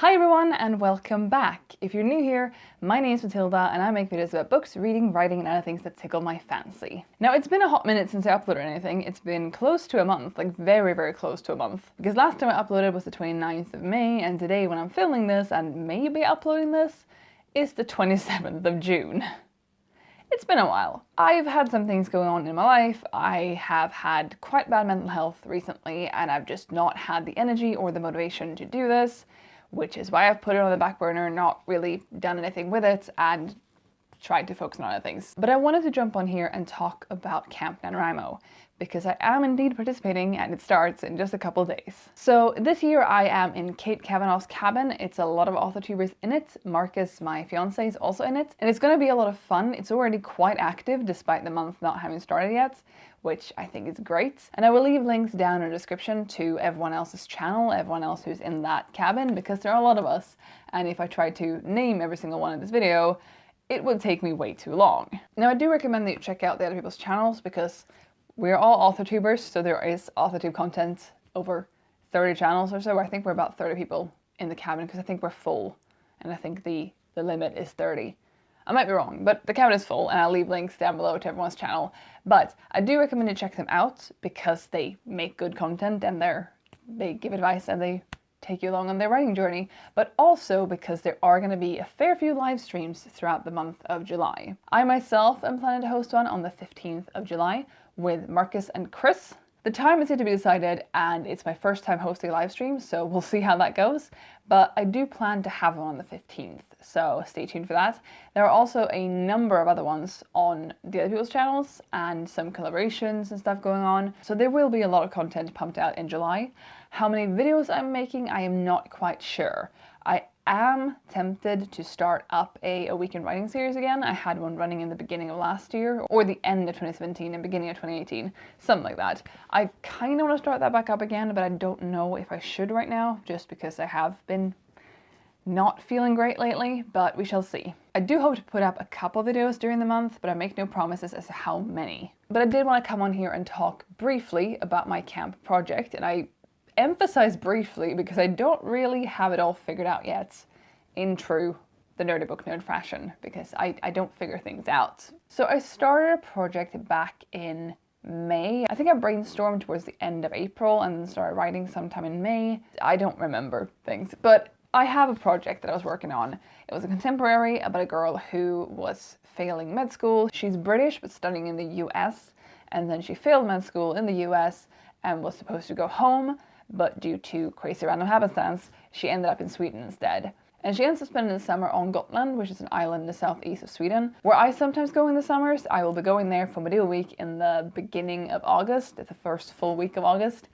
Hi everyone and welcome back. If you're new here, my name is Matilda and I make videos about books, reading, writing and other things that tickle my fancy. Now it's been a hot minute since I uploaded anything. It's been close to a month, like very close to a month. Because last time I uploaded was the 29th of May and today when I'm filming this and maybe uploading this is the 27th of June. It's been a while. I've had some things going on in my life. I have had quite bad mental health recently and I've just not had the energy or the motivation to do this, which is why I've put it on the back burner, not really done anything with it, and tried to focus on other things. But I wanted to jump on here and talk about Camp NaNoWriMo, because I am indeed participating and it starts in just a couple days. So this year I am in Kate Kavanaugh's cabin. It's a lot of author tubers in it. Marcus, my fiance, is also in it. And it's going to be a lot of fun. It's already quite active despite the month not having started yet, which I think is great. And I will leave links down in the description to everyone else's channel, everyone else who's in that cabin, because there are a lot of us. And if I tried to name every single one in this video, it would take me way too long. Now I do recommend that you check out the other people's channels because we're all author tubers, so there is author tube content over 30 channels or so. I think we're about 30 people in the cabin because I think we're full and I think the limit is 30. I might be wrong, but the cabin is full and I'll leave links down below to everyone's channel. But I do recommend you check them out because they make good content and they give advice and they take you along on their writing journey, but also because there are going to be a fair few live streams throughout the month of July. I myself am planning to host one on the 15th of July with Marcus and Chris. The time is yet to be decided and it's my first time hosting a live stream, so we'll see how that goes. But I do plan to have one on the 15th, so stay tuned for that. There are also a number of other ones on the other people's channels and some collaborations and stuff going on. So there will be a lot of content pumped out in July. How many videos I'm making, I am not quite sure. I am tempted to start up a weekend writing series again. I had one running in the beginning of last year, or the end of 2017 and beginning of 2018, something like that. I kind of want to start that back up again, but I don't know if I should right now, just because I have been not feeling great lately, but we shall see. I do hope to put up a couple videos during the month, but I make no promises as to how many. But I did want to come on here and talk briefly about my camp project, and I emphasize briefly because I don't really have it all figured out yet in true the nerdy book nerd fashion, because I don't figure things out. So I started a project back in May. I think I brainstormed towards the end of April and then started writing sometime in May. I don't remember things, but I have a project that I was working on. It was a contemporary about a girl who was failing med school. She's British but studying in the US, and then she failed med school in the US and was supposed to go home, but due to crazy random happenstance, she ended up in Sweden instead. And she ends up spending the summer on Gotland, which is an island in the southeast of Sweden, where I sometimes go in the summers. I will be going there for Matilda week in the beginning of August, the first full week of August.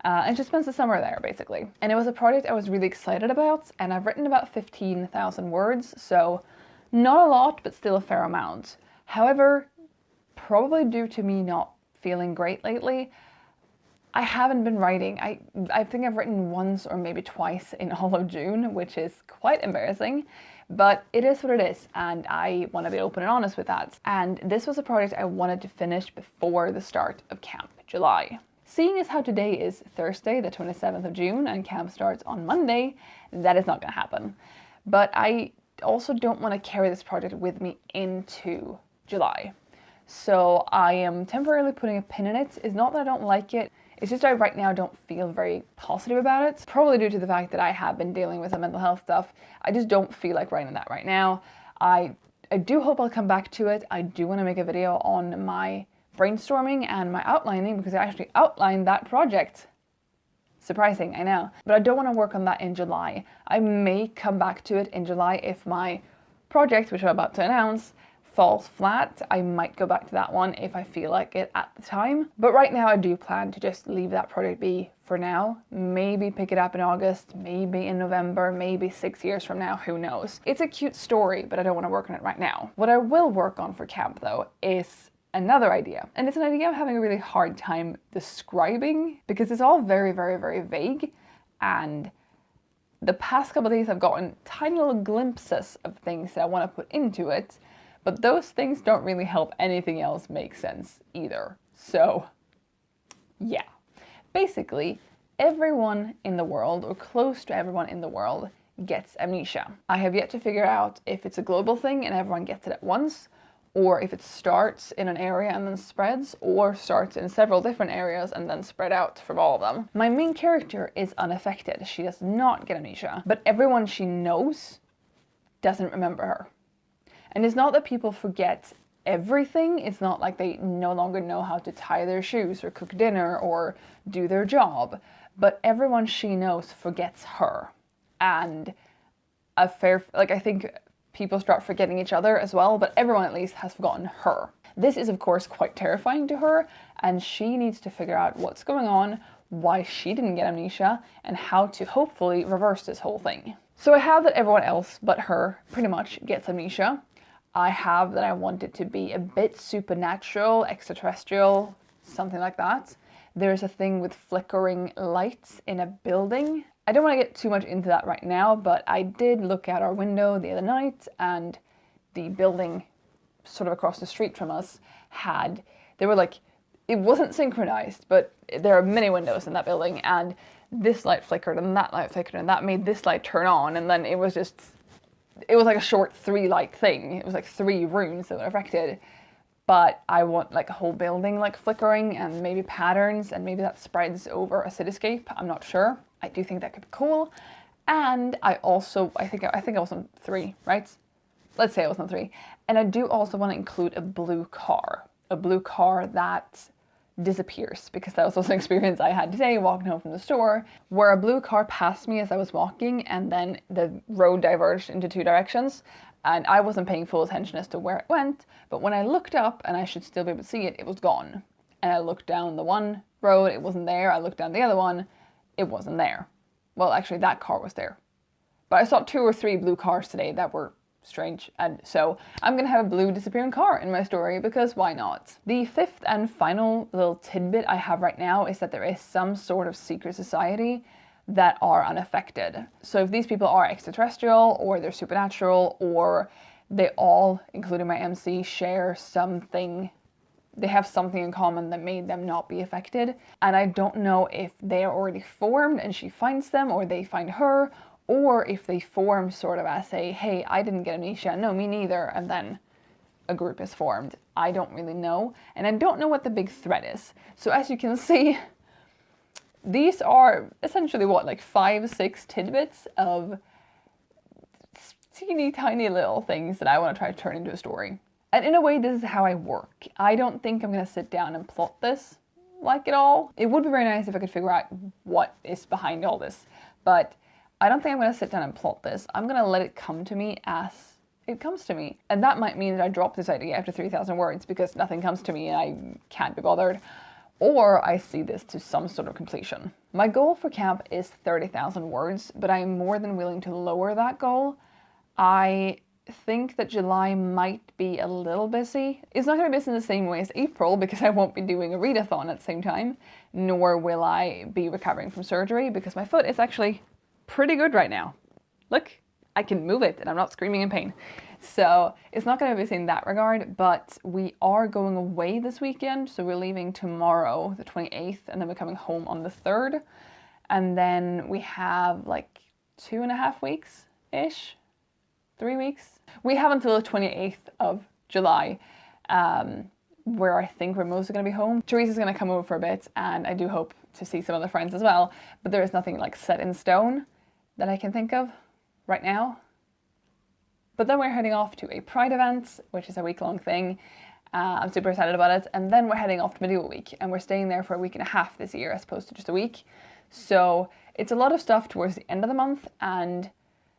And she spends the summer there, basically. And it was a project I was really excited about, and I've written about 15,000 words, so not a lot, but still a fair amount. However, probably due to me not feeling great lately, I haven't been writing. I think I've written once or maybe twice in all of June, which is quite embarrassing, but it is what it is, and I want to be open and honest with that. And this was a project I wanted to finish before the start of Camp July. Seeing as how today is Thursday, the 27th of June, and camp starts on Monday, that is not going to happen. But I also don't want to carry this project with me into July. So I am temporarily putting a pin in it. It's not that I don't like it, it's just I right now don't feel very positive about it. Probably due to the fact that I have been dealing with some mental health stuff. I just don't feel like writing that right now. I do hope I'll come back to it. I do want to make a video on my brainstorming and my outlining because I actually outlined that project. Surprising, I know. But I don't want to work on that in July. I may come back to it in July if my project, which I'm about to announce, falls flat. I might go back to that one if I feel like it at the time. But right now I do plan to just leave that project be for now. Maybe pick it up in August, maybe in November, maybe 6 years from now, who knows. It's a cute story, but I don't want to work on it right now. What I will work on for camp though is another idea. And it's an idea I'm having a really hard time describing because it's all very vague, and the past couple of days I've gotten tiny little glimpses of things that I want to put into it, but those things don't really help anything else make sense either. So, yeah. Basically, everyone in the world, or close to everyone in the world, gets amnesia. I have yet to figure out if it's a global thing and everyone gets it at once, or if it starts in an area and then spreads, or starts in several different areas and then spread out from all of them. My main character is unaffected. She does not get amnesia, but everyone she knows doesn't remember her. And it's not that people forget everything. It's not like they no longer know how to tie their shoes or cook dinner or do their job, but everyone she knows forgets her. And I think people start forgetting each other as well, but everyone at least has forgotten her. This is of course quite terrifying to her, and she needs to figure out what's going on, why she didn't get amnesia, and how to hopefully reverse this whole thing. So I have that everyone else but her pretty much gets amnesia. I have that I want it to be a bit supernatural, extraterrestrial, something like that. There's a thing with flickering lights in a building. I don't want to get too much into that right now, but I did look out our window the other night, and the building sort of across the street from us it wasn't synchronized, but there are many windows in that building, and this light flickered and that light flickered and that made this light turn on, and then it was like a short 3-light thing. It was like 3 rooms that were affected. But I want like a whole building like flickering and maybe patterns, and maybe that spreads over a cityscape. I'm not sure. I do think that could be cool. And I think I was on 3, right? Let's say I was on 3. And I do also want to include a blue car that disappears, because that was also an experience I had today walking home from the store, where a blue car passed me as I was walking, and then the road diverged into 2 directions. And I wasn't paying full attention as to where it went, but when I looked up, and I should still be able to see it, it was gone. And I looked down the one road, it wasn't there. I looked down the other one, it wasn't there. Well, actually, that car was there. But I saw 2 or 3 blue cars today that were strange, and so I'm gonna have a blue disappearing car in my story, because why not? The 5th and final little tidbit I have right now is that there is some sort of secret society that are unaffected. So if these people are extraterrestrial, or they're supernatural, or they all, including my MC, share something, they have something in common that made them not be affected. And I don't know if they are already formed and she finds them, or they find her, or if they form sort of as a, hey, I didn't get amnesia, no, me neither, and then a group is formed. I don't really know, and I don't know what the big threat is. So as you can see, these are essentially like 5-6 tidbits of teeny tiny little things that I want to try to turn into a story. And in a way, this is how I work. I don't think I'm going to sit down and plot this like it all. It would be very nice if I could figure out what is behind all this, but I don't think I'm going to sit down and plot this. I'm going to let it come to me as it comes to me. And that might mean that I drop this idea after 3,000 words because nothing comes to me and I can't be bothered. Or I see this to some sort of completion. My goal for camp is 30,000 words, but I'm more than willing to lower that goal. I think that July might be a little busy. It's not going to be busy in the same way as April, because I won't be doing a readathon at the same time, nor will I be recovering from surgery, because my foot is actually pretty good right now. Look, I can move it and I'm not screaming in pain. So it's not going to be busy in that regard, but we are going away this weekend. So we're leaving tomorrow, the 28th, and then we're coming home on the 3rd. And then we have like 2.5 weeks-ish, 3 weeks. We have until the 28th of July, where I think we're mostly going to be home. Teresa's going to come over for a bit, and I do hope to see some other friends as well, but there is nothing like set in stone that I can think of right now. But then we're heading off to a Pride event, which is a week-long thing. I'm super excited about it. And then we're heading off to Medieval Week, and we're staying there for a week and a half this year as opposed to just a week. So it's a lot of stuff towards the end of the month, and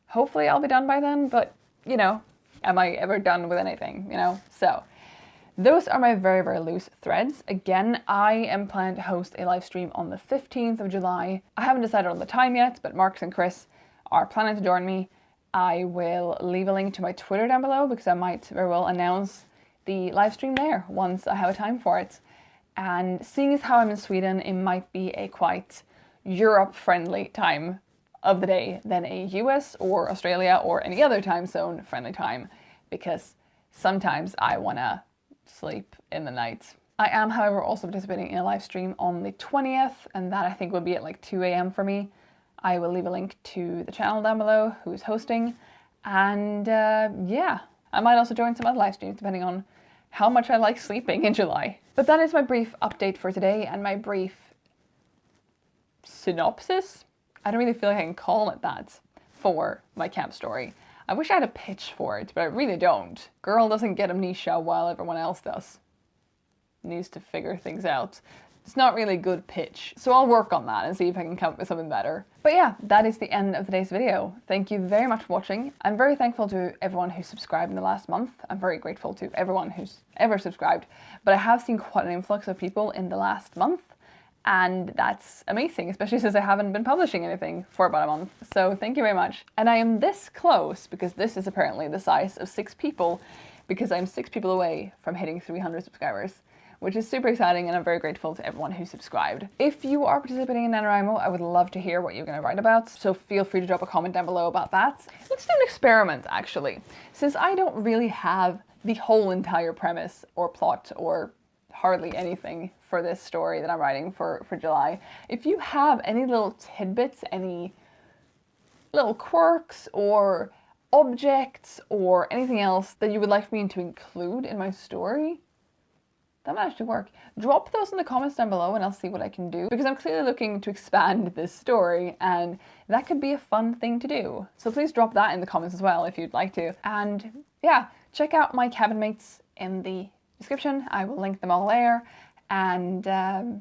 hopefully I'll be done by then, but you know, am I ever done with anything, you know? So those are my very, very loose threads. Again, I am planning to host a live stream on the 15th of July. I haven't decided on the time yet, but Marcus and Chris are planning to join me. I will leave a link to my Twitter down below, because I might very well announce the live stream there once I have a time for it. And seeing as how I'm in Sweden, it might be a quite Europe-friendly time of the day than a US or Australia or any other time zone friendly time, because sometimes I want to sleep in the night. I am, however, also participating in a live stream on the 20th, and that I think will be at like 2 a.m. for me. I will leave a link to the channel down below, who's hosting, and yeah, I might also join some other live streams depending on how much I like sleeping in July. But that is my brief update for today and my brief synopsis. I don't really feel like I can call it that for my camp story. I wish I had a pitch for it, but I really don't. Girl doesn't get amnesia while everyone else does. Needs to figure things out. It's not really a good pitch, so I'll work on that and see if I can come up with something better. But yeah, that is the end of today's video. Thank you very much for watching. I'm very thankful to everyone who subscribed in the last month. I'm very grateful to everyone who's ever subscribed, but I have seen quite an influx of people in the last month, and that's amazing, especially since I haven't been publishing anything for about a month. So thank you very much. And I am this close, because this is apparently the size of 6 people, because I'm 6 people away from hitting 300 subscribers. Which is super exciting, and I'm very grateful to everyone who subscribed. If you are participating in NaNoWriMo, I would love to hear what you're going to write about, so feel free to drop a comment down below about that. Let's do an experiment, actually. Since I don't really have the whole entire premise or plot or hardly anything for this story that I'm writing for July, if you have any little tidbits, any little quirks or objects or anything else that you would like me to include in my story, that might actually work. Drop those in the comments down below and I'll see what I can do, because I'm clearly looking to expand this story and that could be a fun thing to do. So please drop that in the comments as well if you'd like to. And yeah, check out my cabin mates in the description. I will link them all there, and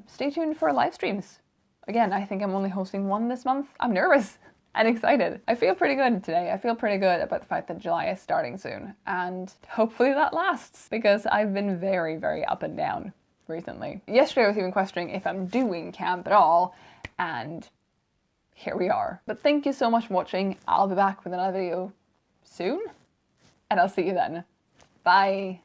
stay tuned for live streams. Again, I think I'm only hosting one this month. I'm nervous and excited. I feel pretty good today. I feel pretty good about the fact that July is starting soon, and hopefully that lasts, because I've been very, very up and down recently. Yesterday I was even questioning if I'm doing camp at all, and here we are. But thank you so much for watching. I'll be back with another video soon, and I'll see you then. Bye.